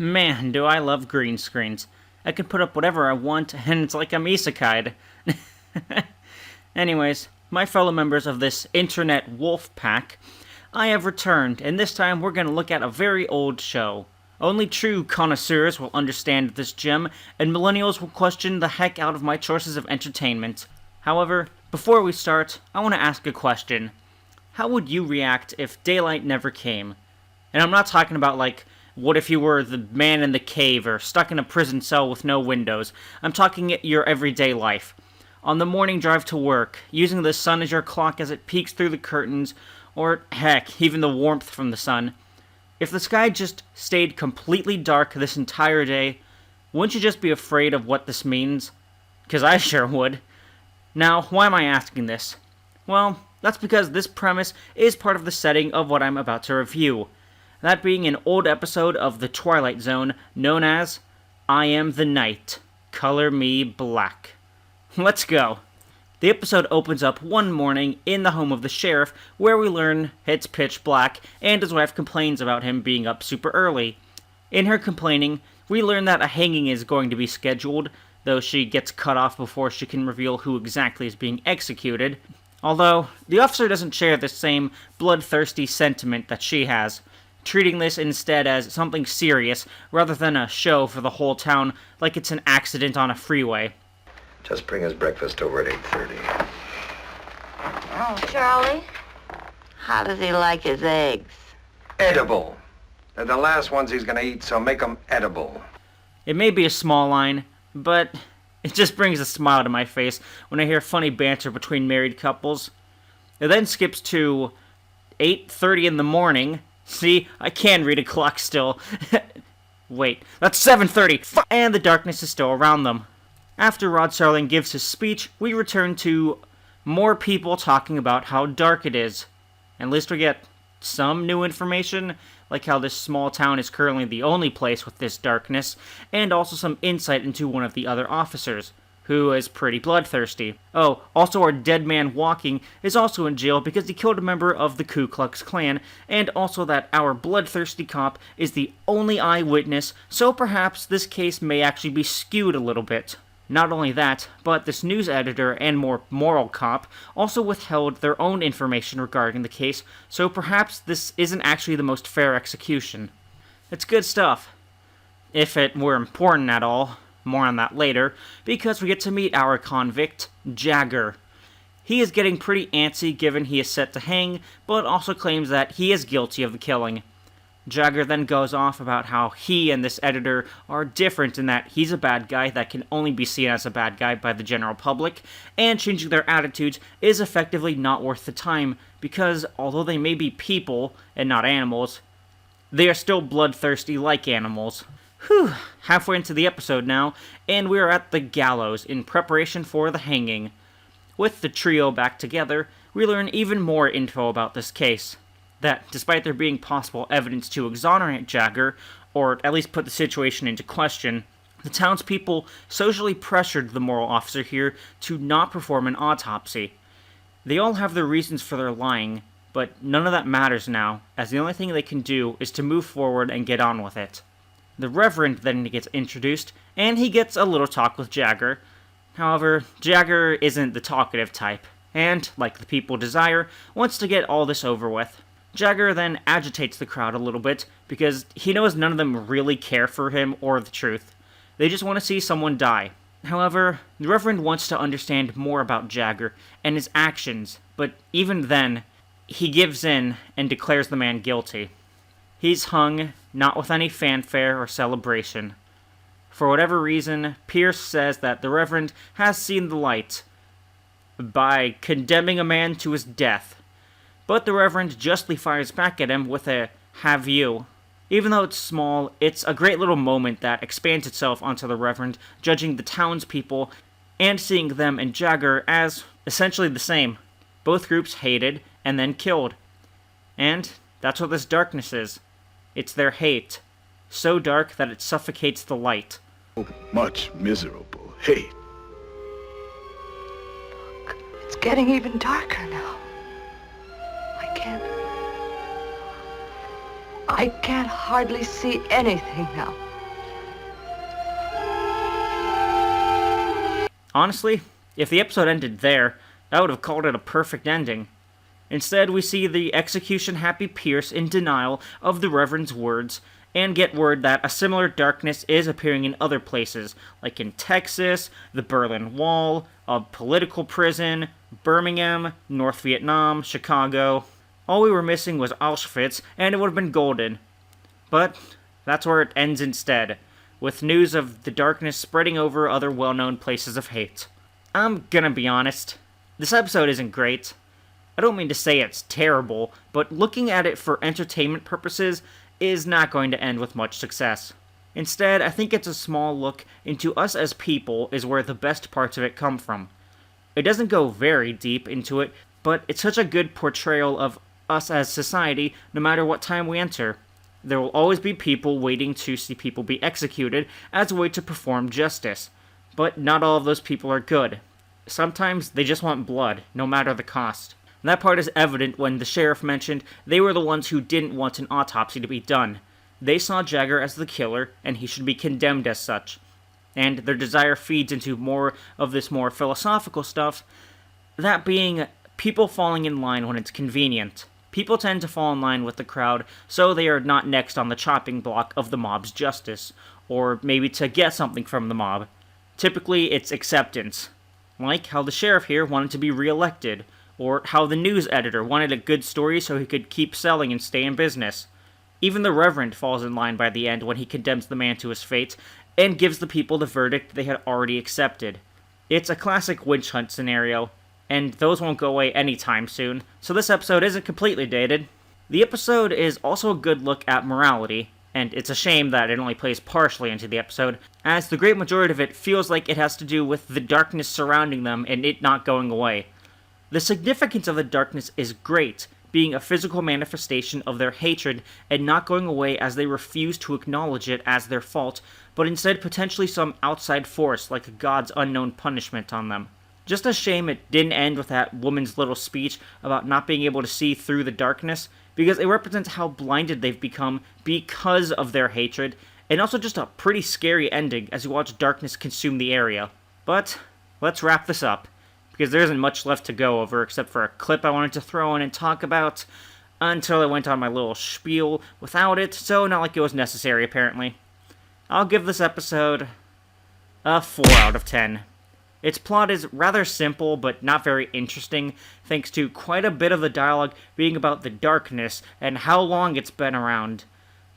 Man, do I love green screens. I can put up whatever I want, and it's like I'm isekai'd. Anyways, my fellow members of this internet wolf pack, I have returned, and this time we're going to look at a very old show. Only true connoisseurs will understand this gem, and millennials will question the heck out of my choices of entertainment. However, before we start, I want to ask a question. How would you react if daylight never came? And I'm not talking about, like, what if you were the man in the cave or stuck in a prison cell with no windows? I'm talking your everyday life. On the morning drive to work, using the sun as your clock as it peeks through the curtains, or heck, even the warmth from the sun. If the sky just stayed completely dark this entire day, wouldn't you just be afraid of what this means? 'Cause I sure would. Now, why am I asking this? Well, that's because this premise is part of the setting of what I'm about to review. That being an old episode of the Twilight Zone known as I Am the Night, Color Me Black. Let's go. The episode opens up one morning in the home of the sheriff, where we learn it's pitch black, and his wife complains about him being up super early. In her complaining, we learn that a hanging is going to be scheduled, though she gets cut off before she can reveal who exactly is being executed. Although, the officer doesn't share the same bloodthirsty sentiment that she has, treating this instead as something serious rather than a show for the whole town like it's an accident on a freeway. Just bring his breakfast over at 8:30. Oh, Charlie, how does he like his eggs? Edible. They're the last ones he's gonna eat, so make them edible. It may be a small line, but it just brings a smile to my face when I hear funny banter between married couples. It then skips to 8:30 in the morning. See, I can read a clock still. Wait, that's 7:30, and the darkness is still around them. After Rod Serling gives his speech, we return to more people talking about how dark it is. At least we get some new information, like how this small town is currently the only place with this darkness, and also some insight into one of the other officers, who is pretty bloodthirsty. Oh, also our dead man walking is also in jail because he killed a member of the Ku Klux Klan, and also that our bloodthirsty cop is the only eyewitness, so perhaps this case may actually be skewed a little bit. Not only that, but this news editor and more moral cop also withheld their own information regarding the case, so perhaps this isn't actually the most fair execution. It's good stuff. If it were important at all. More on that later, because we get to meet our convict, Jagger. He is getting pretty antsy given he is set to hang, but also claims that he is guilty of the killing. Jagger then goes off about how he and this editor are different in that he's a bad guy that can only be seen as a bad guy by the general public, and changing their attitudes is effectively not worth the time, because although they may be people and not animals, they are still bloodthirsty like animals. Whew, halfway into the episode now, and we are at the gallows in preparation for the hanging. With the trio back together, we learn even more info about this case. That, despite there being possible evidence to exonerate Jagger, or at least put the situation into question, the townspeople socially pressured the moral officer here to not perform an autopsy. They all have their reasons for their lying, but none of that matters now, as the only thing they can do is to move forward and get on with it. The Reverend then gets introduced, and he gets a little talk with Jagger. However, Jagger isn't the talkative type, and, like the people desire, wants to get all this over with. Jagger then agitates the crowd a little bit, because he knows none of them really care for him or the truth. They just want to see someone die. However, the Reverend wants to understand more about Jagger and his actions, but even then, he gives in and declares the man guilty. He's hung, not with any fanfare or celebration. For whatever reason, Pierce says that the Reverend has seen the light by condemning a man to his death. But the Reverend justly fires back at him with a "have you." Even though it's small, it's a great little moment that expands itself onto the Reverend judging the townspeople and seeing them and Jagger as essentially the same. Both groups hated and then killed. And that's what this darkness is. It's their hate. So dark that it suffocates the light. Much miserable hate. Look, it's getting even darker now. I can't hardly see anything now. Honestly, if the episode ended there, I would have called it a perfect ending. Instead, we see the execution-happy Pierce in denial of the Reverend's words, and get word that a similar darkness is appearing in other places, like in Texas, the Berlin Wall, a political prison, Birmingham, North Vietnam, Chicago. All we were missing was Auschwitz, and it would have been golden. But that's where it ends instead, with news of the darkness spreading over other well-known places of hate. I'm gonna be honest, this episode isn't great. I don't mean to say it's terrible, but looking at it for entertainment purposes is not going to end with much success. Instead, I think it's a small look into us as people is where the best parts of it come from. It doesn't go very deep into it, but it's such a good portrayal of us as society no matter what time we enter. There will always be people waiting to see people be executed as a way to perform justice, but not all of those people are good. Sometimes they just want blood, no matter the cost. And that part is evident when the sheriff mentioned they were the ones who didn't want an autopsy to be done. They saw Jagger as the killer, and he should be condemned as such. And their desire feeds into more of this more philosophical stuff, that being people falling in line when it's convenient. People tend to fall in line with the crowd, so they are not next on the chopping block of the mob's justice, or maybe to get something from the mob. Typically, it's acceptance. Like how the sheriff here wanted to be re-elected, or how the news editor wanted a good story so he could keep selling and stay in business. Even the Reverend falls in line by the end when he condemns the man to his fate, and gives the people the verdict they had already accepted. It's a classic witch hunt scenario, and those won't go away anytime soon, so this episode isn't completely dated. The episode is also a good look at morality, and it's a shame that it only plays partially into the episode, as the great majority of it feels like it has to do with the darkness surrounding them and it not going away. The significance of the darkness is great, being a physical manifestation of their hatred and not going away as they refuse to acknowledge it as their fault, but instead potentially some outside force like God's unknown punishment on them. Just a shame it didn't end with that woman's little speech about not being able to see through the darkness, because it represents how blinded they've become because of their hatred, and also just a pretty scary ending as you watch darkness consume the area. But let's wrap this up, because there isn't much left to go over except for a clip I wanted to throw in and talk about until I went on my little spiel without it, so not like it was necessary apparently. I'll give this episode a 4 out of 10. Its plot is rather simple but not very interesting, thanks to quite a bit of the dialogue being about the darkness and how long it's been around.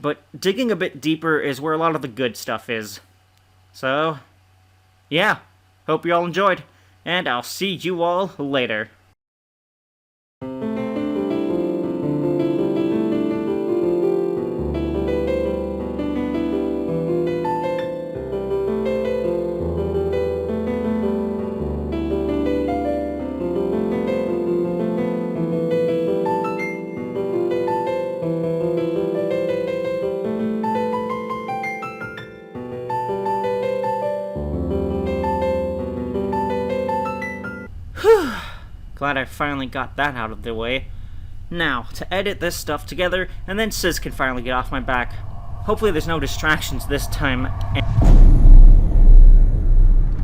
But digging a bit deeper is where a lot of the good stuff is. So, yeah, hope you all enjoyed, and I'll see you all later. Glad I finally got that out of the way. Now, to edit this stuff together, and then Sis can finally get off my back. Hopefully there's no distractions this time,